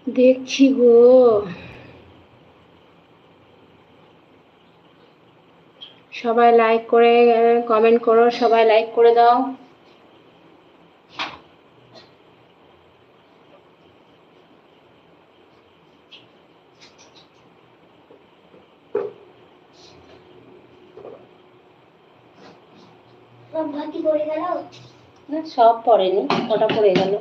দেখছি গো। সবাই লাইক করে কমেন্ট করো, সবাই লাইক করে দাও। সব ভাতি পড়ে গেল না, সব পড়েনি, কটা পড়ে গেল।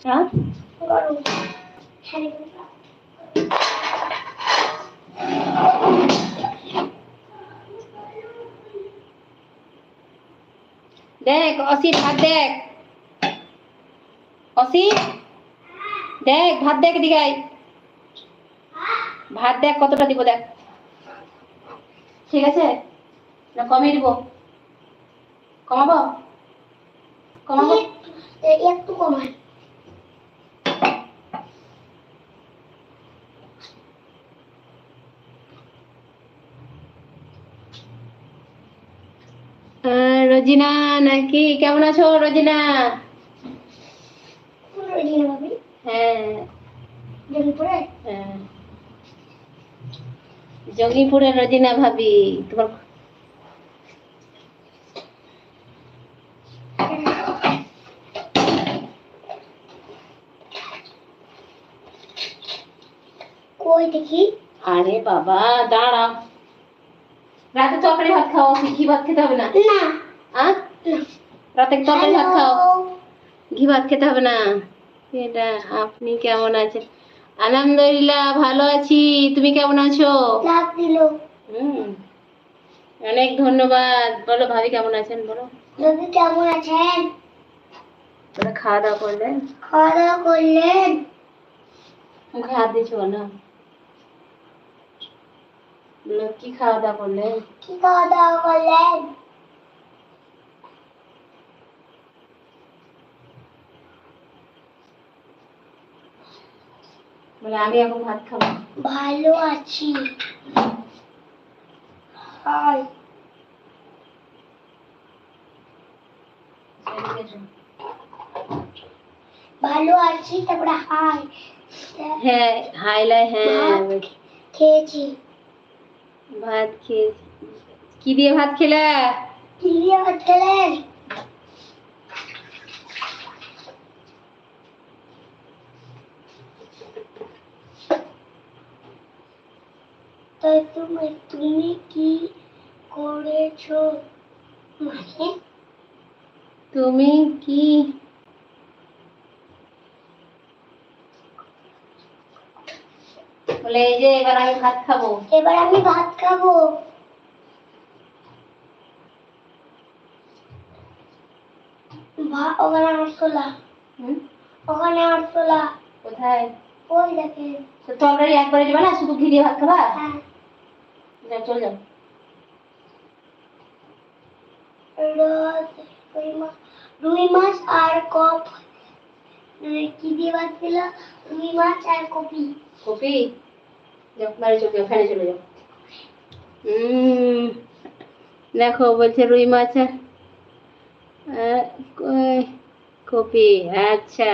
হ্যাঁ, দেখ অসি ভাত দেখ, অসি দেখ ভাত দেখ, দিগাই ভাত দেখ কতটা দিব দেখ। ঠিক আছে না কমিয়ে দিব? কমাবো? কমাবো? একটু কমায়। রোজিনা নাকি, কেমন আছো রোজিনা? হ্যাঁ, হ্যাঁ, জঙ্গিপুরের রোজিনা ভাবি। তোমার কই দেখি? আরে বাবা দাঁড়াও, রাতে তরকারি ভাত খাও, ঘি ভাত খেতে হবে না। না, রাতে তরকারি ভাত খাও, ঘি ভাত খেতে হবে না। এটা আপনি কেমন আছেন? আলহামদুলিল্লাহ ভালো আছি, তুমি কেমন আছো? অনেক ধন্যবাদ। বলো ভাবি কেমন আছেন বলো। ভাবি কেমন আছেন? খাওয়া দাওয়া করলেন? খাওয়া দাওয়া করলেন? মুখে হাত দিয়েছো না? কি খাওয়া দাওয়া করলেন? কি খাওয়া দাওয়া করলেন? বলে আমি এখন ভাত খাবো। ভালো আছি। হাই। ভালো আছি তারপরে হাই। হ্যাঁ হাইলাই, হ্যাঁ খেয়েছি। ভাত খেয়েছি। কি দিয়ে ভাত খেলা? কি দিয়ে ভাত খেলেন? তাই তুমি কি করেছো? মানে তুমি কি বলে এই যে এবার আমি ভাত খাবো। এবার আমি ভাত খাবো। ওখানে আরশোলা। ওখানে আরশোলা। কোথায়? ওই দেখে। তো তরকারি একবারে দিবা না, শুধু ঘি দিয়ে ভাত খাবা? হ্যাঁ। যাও চল যাও। রুই মাছ আর কপ কি দিয়ে ভাত ছিল? রুই মাছ আর কপি। কপি? যাও বাড়ি চলে যাও, ফ্যানে চলে যাও। দেখো বলছে রুই মাছ আর কপি। আচ্ছা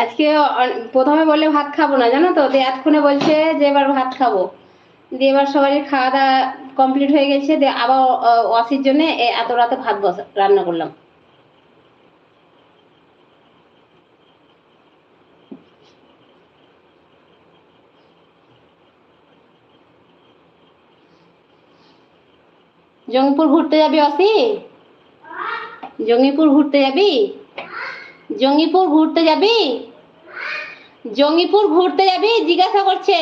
আজকে প্রথমে বললে ভাত খাবো না জানো তো, এতক্ষণে বলছে যে এবার ভাত খাবো। দিয়ে এবার সবাই খাওয়া দাওয়া কমপ্লিট হয়ে গেছে, দিয়ে আবার অসির জন্য এত রাতে ভাত রান্না করলাম। জঙ্গিপুর ঘুরতে যাবি অসি? জঙ্গিপুর ঘুরতে যাবি? জঙ্গিপুর ঘুরতে যাবি? জঙ্গিপুর ঘুরতে যাবি জিজ্ঞাসা করছে।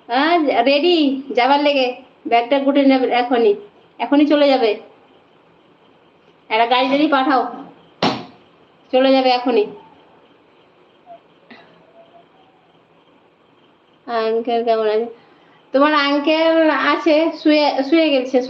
হ্যাঁ রেডি যাবার লেগে, ব্যাগটা গুটে নেবে এখনই, এখনই চলে যাবে। একটা গাড়ি টাড়ি পাঠাও, চলে যাবে এখনই। আঙ্কেল কেমন আছে? তোমার আঙ্কেল আছে, শুয়ে শুয়ে গেছে।